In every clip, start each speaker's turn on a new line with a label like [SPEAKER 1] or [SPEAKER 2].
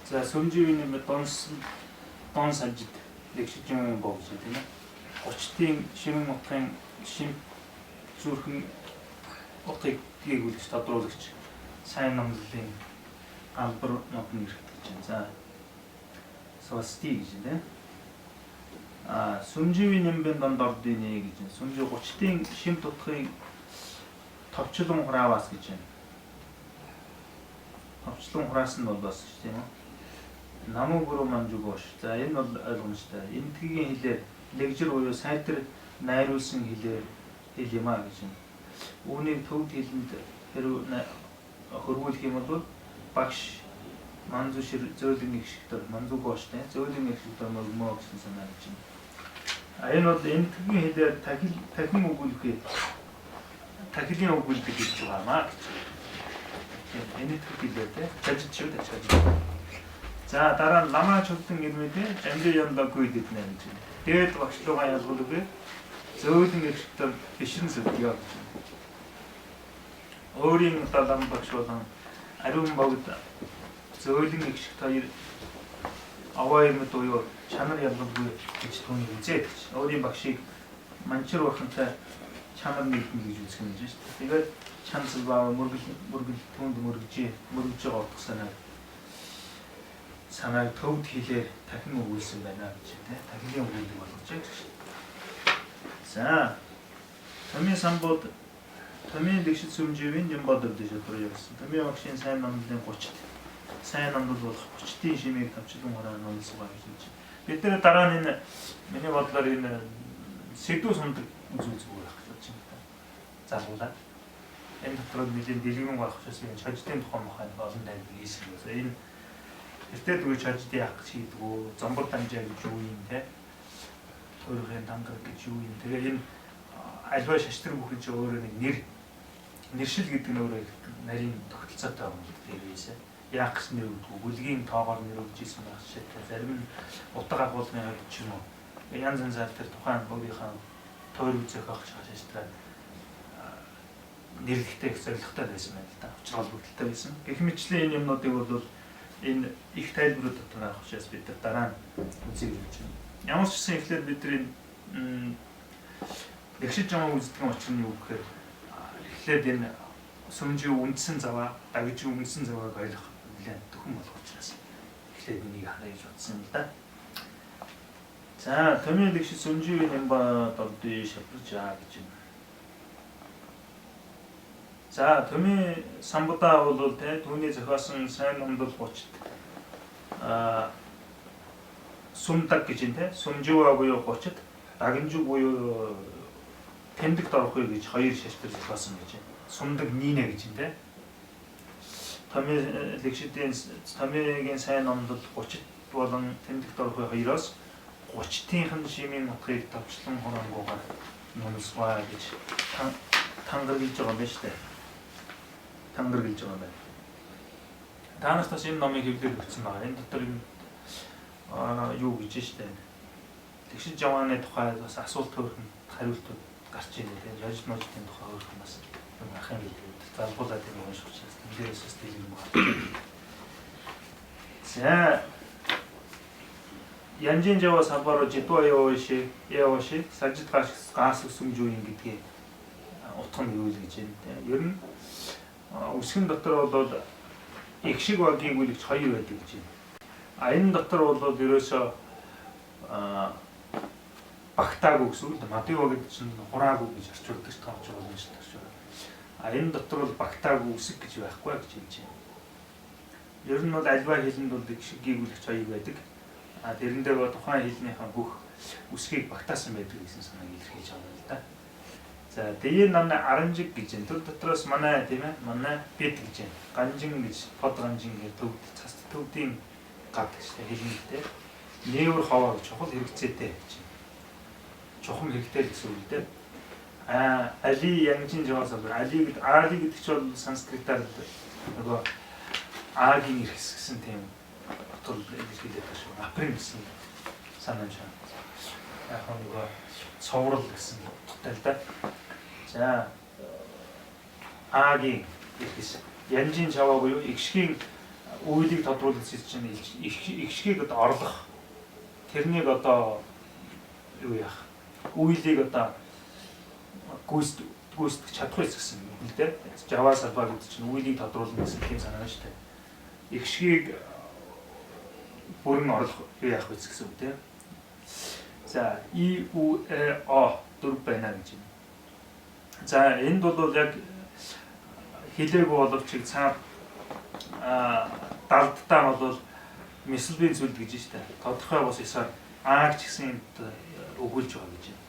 [SPEAKER 1] За сүмживийн дон салжид лэгшижин боо гэж тийм ээ. 30-ийн шимэн утгын шим зүрхэн утгыг дээгүүлж тодруулагч сайн номлолын албар нотны ирэх гэж байна. За сости гэж нэ. Сүмживийн нэмбэн донд ордын нэг гэж байна. Сүмжив 30-ийн шим утгыг товчлон хураавас гэж байна. Товчлон хураас нь бол бас тийм үү. Намуу гурав манжугоош. За энэ бол ойлгомжтой. Энэтхэгийн хэлээр лэгжир буюу сайтар найруулсан хэлээр хэл юм а гэж байна. Үүнийг төвд хэлэнд хэрв хөрвүүлэх юм бол багш манзушир зөөлөн их шигтэр манзугооштэй зөөлөн их шигтэр мөгмөө гэсэн санаа гэж байна. Энэ бол энэтхэгийн хэлээр тахин өгүүлэхээ тахилын өгүүлдэг гэж байна гэж. Энэтхэг хэлээр тэ чажид шүү дээ чажид. За дараа нь ламаа чултан гэрмэдэ амжи ямдаггүй гэдэг нэ гэж. Дээд багшлуугаа ялгуулгүй зөөлөн их шигтэр бишрэн сүлгөө гэж. Өөрийн лам багш болон ариун богд зөөлөн их шигт хоёр аваа юм дуу чанар ялгуулгүй гэж түүний үзээд гэж. Өөрийн багшийг манчир бахантай чанар нэгэн гэж үзэх юм гэж шүү дээ. Тэгээд чанцл баа мөргөл түнд мөргөж байгаа утгасаа санааг төвд хэлээр дахин өгүүлсэн байна гэж тийм дахин өгүүлдэг болгож байна гэж. За томьёо самбод томьёо лэгшил сүмживийн юм бодод гэж явуулсан. Томьёо багшийн сайн номлолын 30 сайн номлол болох 30-ийн шимийг тавчлан хараа номлосон гэж байна. Бид нэр дараа нь энэ миний бодлоор энэ сэдв сундаг үзүүл зүгээр байх гэж байна. Залгуулаад энэ дотор нэлийн дэлгэрэн гарах учраас энэ чаждын тухайн махад олон танд хийсэн гэсэн. Энэ эртээд үе чажд яах гэж хийдгүү, зомбор дамжаа гэж юу юм те. Өөрөөр тангар гэж юу юм. Тэгээ энэ альва шаштрын бүхэн чи өөрөө нэг нэршил гэдэг нь өөрөө нарийн тогтолцоотой юм дээрээсээ. Яах гэж нэр өгдгүү, бүлгийн тоогоор нэр өгж ирсэн байх шийдэл. Зарим нь утга агуулгын хувьд ч юм уу. Янз янзаар тэр тухайн өөрийнхөө тойр үзэх авах шаштраа нэрлэхтэй зорилготой байсан байна л да. Учрал бүгдэлтэй байсан. Гэх мэтчлэн энэ юмнуудыг бол энэ их тайлбарууд дотор авах учраас бид дараа нь үзье гэж байна. Ямар ч гэсэн ихлээр бидний лэгшиж байгаа үздэгэн учир нь юу гэхээр эхлээд энэ сүмжийн үндсэн заваа, дагжийн үндсэн завааг ойлгох нэлээд төхөн болох учраас эхлээд энийг харъя гэж бодсон юм да. За томьёо лэгшиж сүмжийн юм ба дордын шаварж аа гэж байна. За томьёо самбудаа бол тэ түүний зохиосон сайн номлол 30 сумдаг гэж юм те сүмживаа буюу 30-д дагнжиг буюу тэмдэгт орохгүй гэж хоёр шаштрыг зохиосон гэж байна. Сумдаг нийнэ гэж юм те. Томьёо лэгшидийн томьёогийн сайн номлол 30 болон тэмдэгт орохгүй хоёроос 30-ийн шимийн утгыг товчлон хурангуугаар номлосгоо гэж тангаргалж байгаа юм шүү дээ. Тангаргалж байгаа байна. Та нараас энэ номыг хэвлэл өгсөн байгаа. Энэ дотор юу гэж штэ. Тэгшин жавааны тухай бас асуулт төрхөн хариултууд гарч ирнэ. Тэгээд яж нууцын тухай өөрхөн бас ахын хэлбэр залгуулаад юм уншиж учраас тэндээс стил юм байна. За янжин жава сабаро житва яваши сажид гаас сүмжүүн гэдгийг утга нь юу л гэж байна. Ер нь үсгэн дотор бол их шиг багийн үлэгч хоёр байдаг гэж байна. Энэ дотор бол ерөөсөө багтаагүй гэсэн үг. Мадио гэдэг чинь хураагүй гэж орчуулдаг тооч болно шүү дээ. Энэ дотор бол багтаагүй үсэг гэж байхгүй гэж хэлж байна. Ер нь бол альва хэлэнд бол их шигийн үлэгч хоёр байдаг. Тэрэн дээр тухайн хэлнийхээ бүх үсгийг багтаасан байдаг гэсэн санааг илэрхийлж байгаа юм л да. За дээр намна аранжиг гэж энэ төр дотроос манай тийм ээ манай бед гэж байна. Ганжин гэж под ганжин гэж төв цаст төвдийн гад гэж хэлнэтэй. Нээвэр ховоо чухал хэрэгцээтэй гэж. Чухам хэрэгтэй гэсэн үг дээ. Али янжин жаваас али гэдэг чинь санскритаар нөгөө агийн ирхэс гэсэн тийм утга илэрхийлээд байна шүү. Априн гэсэн санаа нь. Яг нөгөө цоврал гэсэн утгатай л да. За агийн ирхэс янжин жаваа буюу игшгийн үйлийг тодруулах чинь ихшгийг одоо орлох тэрнийг одоо юу яах үйлийг одоо гүйцэтгэх чадах гэсэн юм л дээ. Java-с албаа гэдэг чинь үйлийг тодруулна гэсэн тийм санаа шүү дээ. Ихшгийг бүрэн орлох юу яах вэ гэсэн үг тийм. За I U E O дөрв байна гэж байна. За энд бол яг хэлээгүй боловч цаад далдтаа бол мэсэлбийн зүйл гэж штэ. Тодорхой бос ёсоор А ч гэсэн өгүүлж байгаа гэж байна.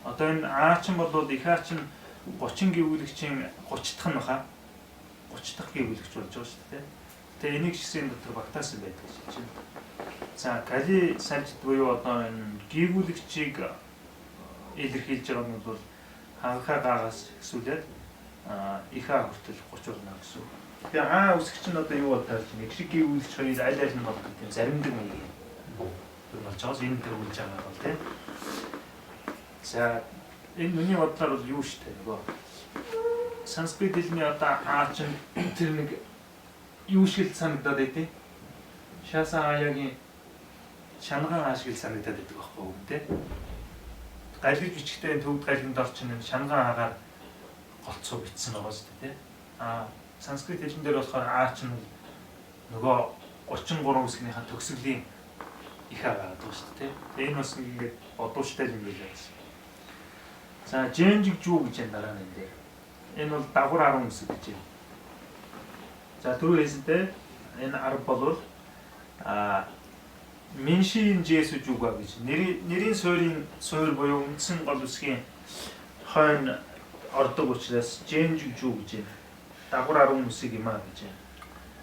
[SPEAKER 1] Одоо энэ А ч бол их А ч 30 гівүүлэгчийн 30 дахь нь баха. 30 дахь гівүүлэгч болж байгаа шүү дээ. Тэгээ энийг жишээн дотор багтаасан байдаг гэж байна. За кали сальд буюу одоо энэ гівүүлэгчийг илэрхийлж байгаа нь бол ханхаа гаагаас эхсүүлээд их А хүртэл 30 болно гэсэн. Тэгээ А үсгч нь одоо юу болоод байна? Их шиг гівүүлэгч хоёр аль аль нь болох гэдэг заримдаг нэг юм болж байгаа. Энэ төр үлж байгаа бол тийм. За энэ миний бодлоор бол юу шүү дээ нөгөө санскрит хэлний одоо А чинь тэр нэг юу шиг санагдаад байдیں۔ Шаса аягийн шангаан А шиг санагдаад байдаг байхгүй юу те. Галж бичгтэй төвд галын дор чинь шангаан агаар голцоо бичсэн байгаа шүү дээ те. Санскрит хэлэн дээр болохоор А чинь нөгөө 33 хэсгийнхаа төгсгөлийн их А гэдэг шүү дээ те. Тэгээ энэ бас ингээд бодууштай юм байлаа гэсэн. За Женжиг жүү гэж энэ дараа нь энэ. Энэ бол дагвар 10 хэсэг гэж байна. За түрүү хэлсэнтэй энэ 10 бол Миншийн Жесү жүүга гэж нэрийн суурь буюу үндсэн гол үсгийн хойно ордог учраас Женжиг жүү гэж байна. Дагвар 10 хэсэг юм а гэж байна.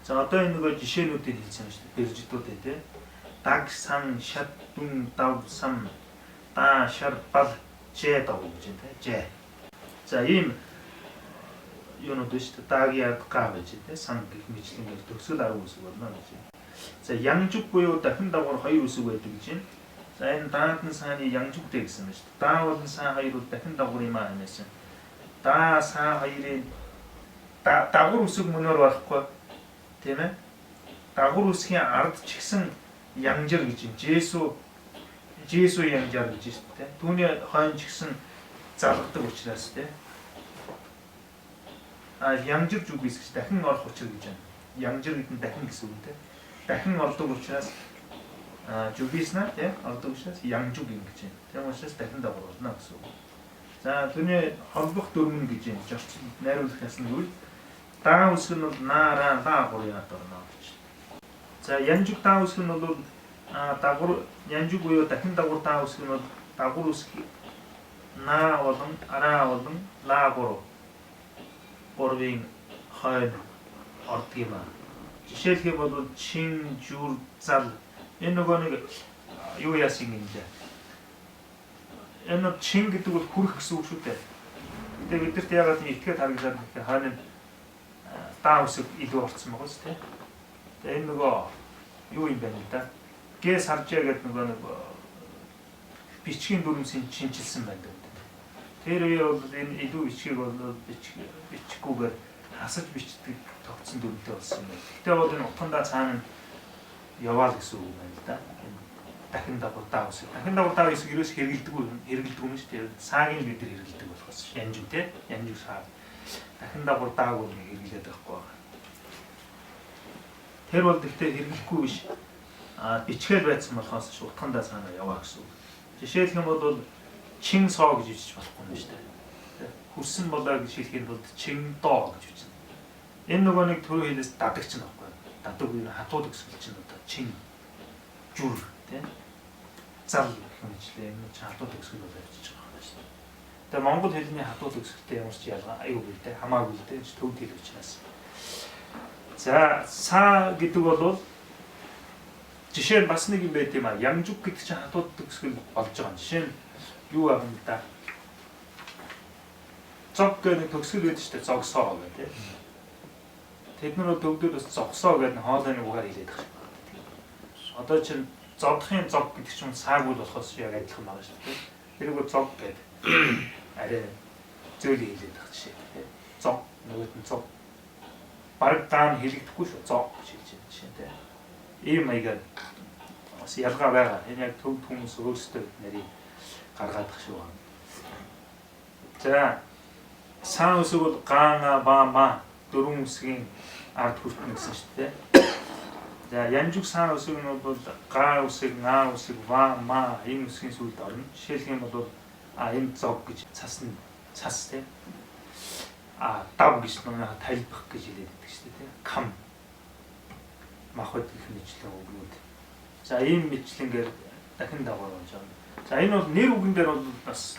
[SPEAKER 1] За одоо энэ нөгөө жишээнүүдийг хэлсэн шүү дээ. Бэрждүүд те. Даг сан шат дүн дав сам та шар бал Ж дав гэж байна те. Ж. За ийм юунууд шүү дээ. Дагиад га гэж те. Сан гэх мэтлэн төгсгөл 10 хэсэг болно гэж байна. За янжуг буюу дахин дагвар 2 хэсэг байдаг гэж байна. За энэ даатан сааны янжугтэй гэсэн байна шүү дээ. Даа болон саа хоёрууд дахин дагвар юм аа нээсэн. Даа саа хоёрын дагвар үсэг мөнөөр болохгүй тийм ээ. Дагвар үсгийн ард ч гэсэн янжир гэж байна. Жесү янжар гэж байна тийм. Түүний хойно ч гэсэн залгадаг учраас тийм. Янжир зүгээс гэж дахин орох учир гэж байна. Янжир гэдэг нь дахин гэсэн үг тийм. Дахин ордог учраас зүгээс тийм ордог учраас янжуг юм гэж байна. Тийм учраас дахин дагвар болно гэсэн үг. За түүний холбох дөрмөн гэж байна. Жорч найруулах ясны үйл даа үсэг нь бол наараа даагур яат орно гэж. За янжуг даа үсэг нь бол дагвар янжуг буюу дахин дагвар даа үсэг нь бол дагвар үсэг наа болон араа болон лаагур гурвын хойно ордог юм аа. Жишээлх юм бол чин жүр зал энэ нөгөө нэг юу яасан юм бэ? Энэ чин гэдэг бол хүрэх гэсэн үг шүү дээ. Тэгээ бидэрт яагаад нэг ихтгэл харагдаад гэхээр хойно даа үсэг илүү орцсон байгаа шүү дээ. Тэгээ энэ нөгөө юу юм бэ нэ та? Гэс харжаа гэдэг нөгөө нэг бичгийн дүрмсийн шинжилсэн байдаг. Тэр үеэр бол энэ илүү бичгийг бол бичгүйгээр хасаж бичдэг тогтсон дүрмтэй болсон юм байна. Гэтэ бол энэ утгандаа цаана яваал гэсэн үг байна л да. Дахин дагвар даа үсэг. Дахин дагвар даа үсэг ерөөс хэрэгэлдэг юм шүү дээ. Саагийн бид нар хэрэгэлдэг болохоос янжин те. Янжин саа. Дахин дагвар дааг үнийг хэрэглээд байхгүй байна. Тэр бол гэхдээ хэрэглэхгүй биш. Бичгээл байсан болохоос утгандаа цаана яваа гэсэн үг. Жишээлх юм бол чин соо гэж бичиж болохгүй юм шүү дээ. Хүрсэн болоо гэж хэлэхэд бол чин доо гэж бичнэ. Энэ нөгөө нэг төрөө хэлээс дадагч нь байхгүй. Дадаг үеийн хатууд өсгөл чинь одоо чин жүр тийм зал гэх мэтлээ энэ хатууд өсгөл болоо бичиж байгаа юм шүү дээ. Тэгээ монгол хэлний хатууд өсгөлтэй ямар ч ялгаа аюу гэлтэй хамаагүй л дээ төвд хэл учраас. За саа гэдэг бол жишээ нь бас нэг юм байт юм а. Янжуг гэдэг чинь хатууд өсгөл болж байгаа. Жишээ нь юу аа юм да. Зог гэдэг төгсгөл гэдэг чинь зогсоо гэдэг тийм. Тэд нар төвдөд бас зогсоо гэдэг хоолойны угаар хэлээд байгаа. Одоо чинь зодхын зог гэдэг чинь саагүй болохоос яг адилхан байгаа шүү дээ. Тэрийг зог гэдэг. Арай зөөлий хэлээд байгаа жишээ тийм. Зог нөгөөт нь зог. баг даан хэлэгдэхгүй шүү. Зоо гэж хэлж байгаа жишээ. Ийм маягаар бас ялгаа байгаа. Энэ яг төвд хүмүүс өөрсдөө нарийн гаргаад ах шүү. За саан үсэг бол гаана баама дөрвөн үсгийн ард хүртнэ гэсэн шүү дээ. За янжуг саан үсэг нь бол га үсэг, наа үсэг, ва, ма энэ үсгийн сүлд орно. Жишээлх юм бол энэ зог гэж цас тий. Дав гэж нөө тайлбах гэж хэлээд байдаг шүү дээ. Кам махад их мэтлэн өгнүүд. За ийм мэтлэнгээр дахин дагавар болж байгаа. За энэ бол нэр үгэн дээр бол бас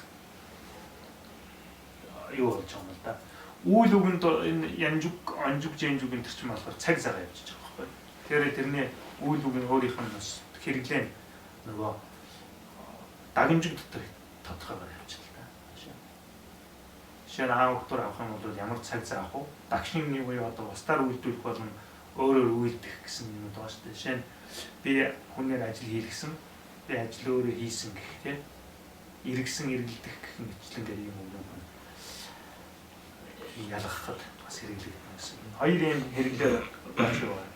[SPEAKER 1] юу болж байгаа юм л да. Үйл үгэнд энэ янжуг, анжуг, жэнжуг энэ төрчм болохоор цаг цагаа явуулж байгаа байхгүй. Тэгэхээр тэрний үйл үг нь өөрийнх нь бас хэрэглэн нөгөө дагамжиг дотор тодорхойгоор явуулчихлаа. Жишээ нь аав доктор авах юм бол ямар цаг зав авах вэ? Дагшин нэг үе одоо устдаар үйлдвэрлэх болон өөрөөр үйлдэх гэсэн юм байгаа шүү дээ. Жишээ нь би хүнээр ажил хийлгсэн, би ажил өөрөө хийсэн гэх тийм эргэсэн эргэлдэх гэх мэтлэнгээр юм уу ялгахад бас хэрэглэх юм гэсэн. Хоёр юм хэрэглээ болж байгаа.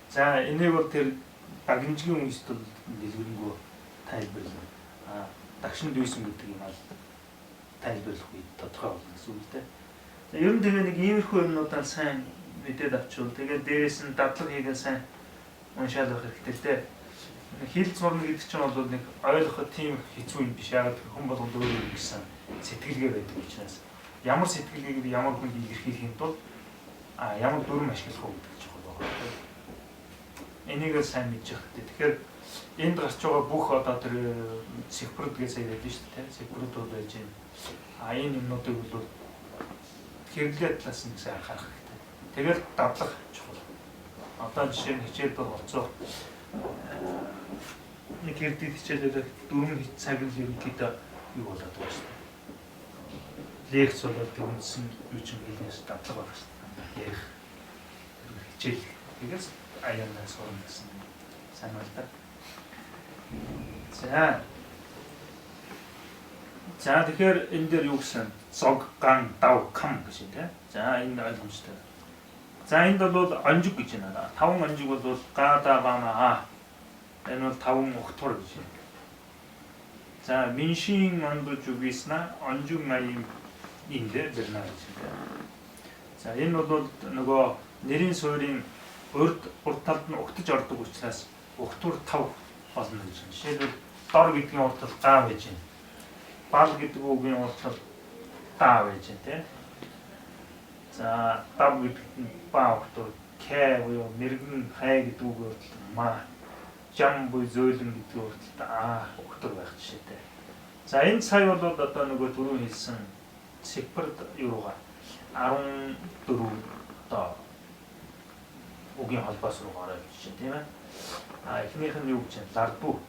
[SPEAKER 1] За энийг бол тэр дагамжгийн үндэстэл дэлгэрэнгүй тайлбарлана. Дагшин дүйсэн гэдэг юм аа тайлбарлах үед тодорхой болно гэсэн үг л дээ. За ер нь тэгээ нэг иймэрхүү юмнуудаа сайн мэдээд авчвал тэгээд дээрээс нь дадлаг хийгээ сайн уншаал авах хэрэгтэй дээ. Хэл зурна гэдэг чинь бол нэг ойлгоход тийм хэцүү юм биш. Яагаад хүн болгонд өөрөө гэсэн сэтгэлгээ байдаг учраас ямар сэтгэлгээг ямар хүнд илэрхийлэхэд бол ямар дүрм ашиглах уу гэдэг ч байна. Энийг сайн мэдж явах хэрэгтэй. Тэгэхээр энд гарч байгаа бүх одоо тэр секврод гэж яриад байна шүү дээ. Секвродууд байж байна. Энэ юмнуудыг бол хэрэглээ талаас нь сайн анхаарах хэрэгтэй. Тэгээд дадлах чухал. Одоо жишээ нь хичээлд болцоо нэг эрдэд хичээлээр дөрвөн цаг л ерөнхийдөө юу болоод байгаа шүү дээ. Лекц болоод үндсэн юу ч юм хэлнээс дадлага байгаа шүү дээ. Ярих хичээл. Тэгээс аяанаас орно гэсэн сайн байна да. За тэгэхээр энэ дээр юу гэсэн зог, ган, дав, кам гэж тийм. За энэ ойлгомжтой. За энд бол анжиг гэж байна. Таван анжиг бол га, да, ба, ма. Энэ бол таван ухтур гэж байна. За миншин андуж үгийснэ анжиг аян эндэ бэрнэ гэж байна. За энэ бол нөгөө нэрийн суурийн урд талд нь угтаж ордог учраас ухтур тав болно гэж байна. Жишээлбэл дор гэдгийн урд тал га байж байна. Бал гэдэг үгийн урд тал да байж байна тийм. За дав гэдэг нь ба ухтур кэ буюу мэрэгэн хай гэдэг үгийн урд тал ма жам буюу зөөлөн гэдэг урд тал ухтур байх жишээтэй. За энэ сая бол одоо нөгөө түрүү хэлсэн секврд юугаа 14 одоо үгийн холбоос руу гараад ирж байна тийм ээ. Эхнийх нь юу гэж байна? Лардбу.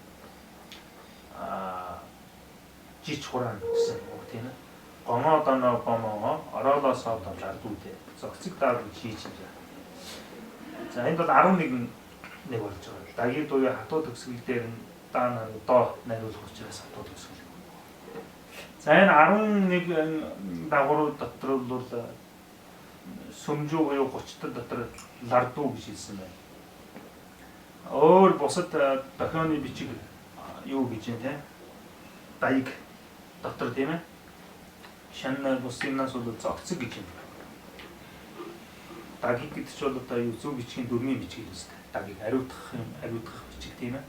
[SPEAKER 1] Жич хураан гэсэн үг тийм ээ. Гомоо доноо гомоо ороолоосоо доо лардбу дээ. Зогцог даар хийж байна. За энд бол 11 нэг болж байгаа. Дагийн дуяа хатуу төгсгөл дээр нь даана доо найруулах учраас хатуу төгсгөл. За энэ 11 дагаврууд дотор бол сүмжүү буюу 30-д дотор лардуу гэж хэлсэн байна. Өөр бусад дохионы бичиг юу гэж юм те? Даяг дотор тийм ээ. Шан бус юмнаас бол зогцог гэж юм. Дагийг гэдэг чинь бол одоо юу зөв бичгийн дөрмийн бичиг юм шүү дээ. Дагийг ариутгах бичиг тийм ээ.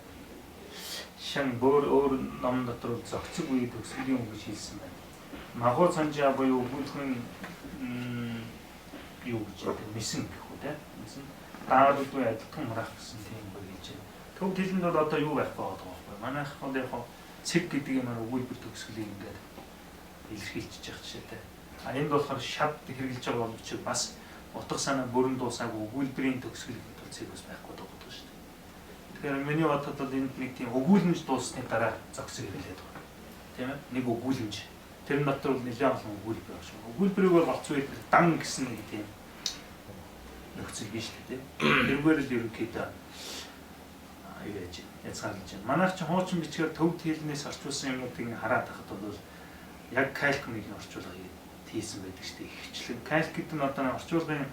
[SPEAKER 1] Шан өөр ном дотор зогцог үе төгсгөлийн үг гэж хэлсэн байна. Магуу цанжаа буюу бүлхэн юу гэж байна? Мэсэн гэх үү те? Мэсэн даад үгүй адилхан марах гэсэн тийм үг гэж байна. Төв хэлэнд бол одоо юу байх байгаа байхгүй. Манайх бол яг цэг гэдэг юм аа өгүүлбэр төгсгөлийг ингээд илэрхийлчихэж явах жишээтэй. Энд болохоор шад хэрэгжилж байгаа боловч бас утга санаа бүрэн дуусаагүй өгүүлбэрийн төгсгөл гэдэг цэг бас байхгүй байгаа шүү дээ. Тэгэхээр миний бодоход бол энд нэг тийм өгүүлэмж дууссаны дараа зогсог хэрэглээд байгаа. Тийм ээ? Нэг өгүүлэмж. Тэр дотор бол нэлээд олон өгүүлбэр байна шүү. Өгүүлбэрийг бол олцсон үед дан гэсэн нэг тийм нөхцөл биш үү тийм. Тэргээр л ерөнхийдөө юу яаж яцгаалж байна. Манайх ч хуучин бичгээр төвд хэлнээс орчуулсан юмнуудыг хараад тахад бол яг калькумыг орчуулга хийсэн байдаг шүү дээ. Ихчлэн калк гэдэг нь одоо орчуулгын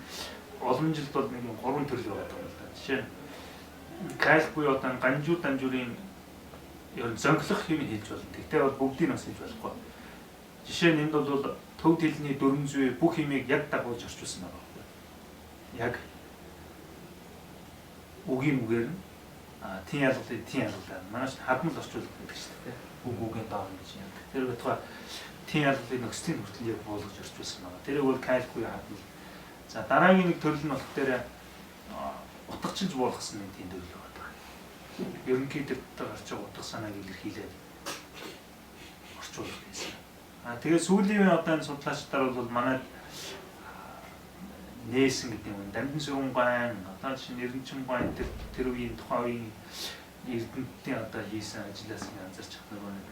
[SPEAKER 1] олон жилд бол нэг юм 3 төрөл байгаа юм л да. Жишээ нь кайф буюу одоо ганжуур данжуурын ер нь зөнгөлөх юм хийж болно. Тэгтээ бол бүгдийг бас хийж болохгүй. Жишээ нь энд бол төвд хэлний 400 бүх юмыг яг дагуулж орчуулсан байгаа байхгүй. Яг үгийн үгээр нь тийм ялгалыг манайч хадмал орчуулах гэдэг чинь тийм үгийн доор гэж юм. Тэр байтугай тийм ялгалыг нөхцөлийн хүртэл яг буулгаж орчуулсан байгаа. Тэрийг бол кайлгүй хадмал. За дараагийн нэг төрөл нь болох дээр утгачлж буулгасан нэг тийм төрөл байгаа. Ерөнхийдөө гарч байгаа утга санааг илэрхийлээд орчуулах гэсэн. Тэгээ сүүлийн одоо энэ судлаачдаар бол манай нээсэн гэдэг юм. Дамжин сүрэн гайн, одоо чинь Эрдэнэчин гайн тэр үеийн тухайн үеийн эрдэмтдийн одоо хийсэн ажлаас нь анзарч байгаа нэг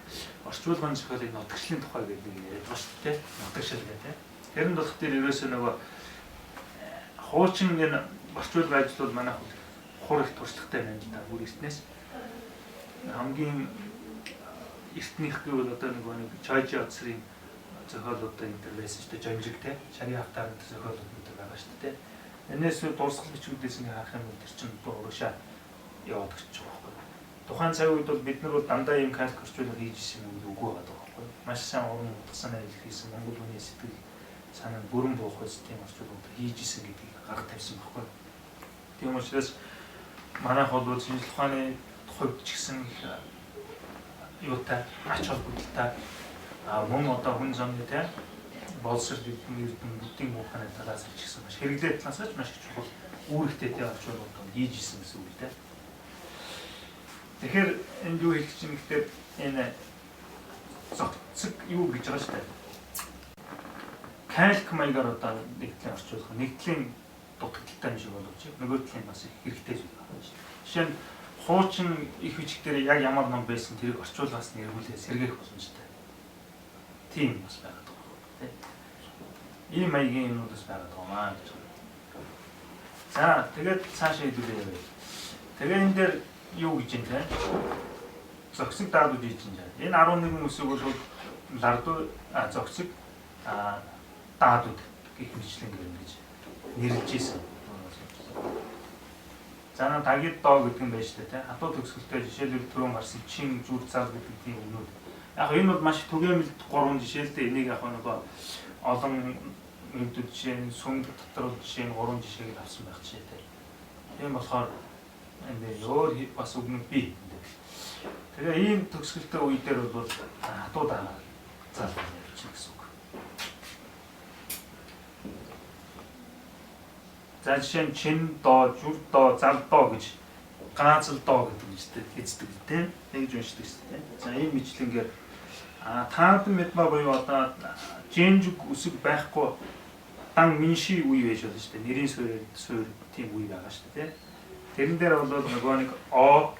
[SPEAKER 1] орчуулгын зохиолын нутагшлын тухай гэдэг нэг яриад байгаа шүү дээ. Нутагшил гэдэг. Тэрэн болох дээр ерөөсөө нөгөө хуучин энэ орчуулгын ажлууд манай хур их туршлагатай байна л да. Бүр эртнээс хамгийн эртнийх гэвэл одоо нэг Чойжи оцрын зохиолуудын интервэс шүү дээ. Жонжиг те шагийн автарын зохиолууд байгаа шүү дээ. Энэс дурсгал бичүүдээс ингээ харах юм бол тэр чинь урагшаа яваад гэж байгаа байхгүй. Тухайн цаг үед бол бид нар бол дандаа ийм калк орчуулга хийж исэн юм үгүй байгаа байхгүй. Маш сайн уран утгасан ажил хийсэн Монгол хүний сэтгэл санаа бүрэн буух байсан тийм орчуулгууд хийж исэн гэдгийг гаргаж тавьсан байхгүй. Тийм учраас манайх бол шинжлэх ухааны хувьд ч гэсэн юутай ач холбогдолтой мөн одоо хүн замны те боловсрол бүгдийн ухааны талаас ч гэсэн маш хэрэглээ талаас ч маш их чухал үүрэгтэй те орчуулгууд хийж исэн гэсэн үг те. Тэгэхээр энэ юу хэлэх чинь гэхдээ энэ зохицог юу гэж байгаа шүү дээ. Калк маягаар одоо нэгдлийн орчуулах, нэгдлийн дутагдaltaй юм шиг боловч нөгөө талын бас хэрэгтэй зүйл байна шүү дээ. Жишээ нь хуучин их бичиг дээр яг ямар ном байсан тэрийг орчуулгаас нь эргүүлээ сэргээх боломжтой. Тийм бас байгаад байгаа тийм. Ийм маягийн юмуд бас байгаад байгаа маа гэж. За тэгээд цаашаа хэлүүлээ. Тэгээ энэ дээр юу гэж юм те? Зохицог даадууд хийж байна. Энэ 11 үсэг бол лардуу зохицог даадууд гэх мэтлэн гэрнэ гэж нэрлэж ийсэн. За нэг тагид доо гэдэг юм байна шүү дээ те. Хатуу төгсгөлтэй жишээлбэл түрүүн гарсан чин зүр цаар гэдэг тийм өгнүүд. Яг энэ бол маш түгээмэл 3 жишээлтэй энийг яг нэг олон нэгдүгээр жишээ нь сүмд дотор жишээ нь 3 жишээг авсан байх жишээ те. Тийм болохоор энэ өөр бас өгнөд бий. Тэгээ ийм төгсгөлтэй үе дээр бол хатуу дагаа заалгаж явчих гэсэн үг. За жишээ нь чин доо, жүр доо, зал доо гэж гаазал доо гэдэг нь ч хэлдэг тийм нэгж уншдаг шүү дээ. За ийм мэтлэнгээр таадан мэдма буюу одоо жинжиг үсэг байхгүй дан минши үе байж болно шүү дээ. Нэрийн суурь тийм үе байгаа шүү дээ. Тэрэн дээр бол нөгөө нэг о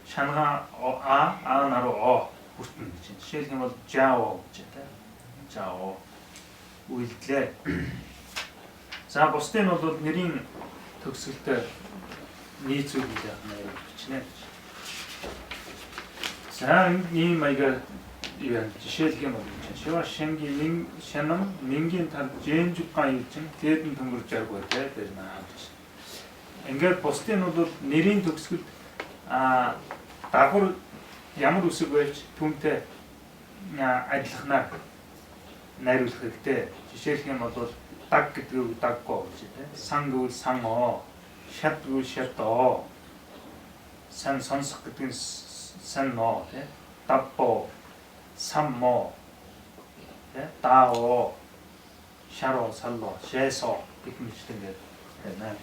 [SPEAKER 1] шанга а наруу о бүртэн гэж байна. Жишээлх юм бол жао гэж байна. Жао үйлдэлээ. За бусдын бол нэрийн төгсгөлтэй нийцүү гэж яах бичнэ. За ийм маягаар юу жишээлх юм бол шива шэнгийн шанам мингийн тал жэнжуггаан юм чинь дээдэн төмөрж байгаагүй те тэр наа гэж. Ингээд бусдын бол нэрийн төгсгөлд дагвар ямар үсэг байж түүнтэй адилхнаар найруулах хэрэгтэй. Жишээлх юм бол даг гэдэг үг даггоо гэж те. Сан гэвэл саноо, шат гэвэл шатоо. Сан сонсох гэдэг нь санноо те. Даппо, саммо, те. Дао, шаро, салло, шэсо гэх мэт ингээд байна.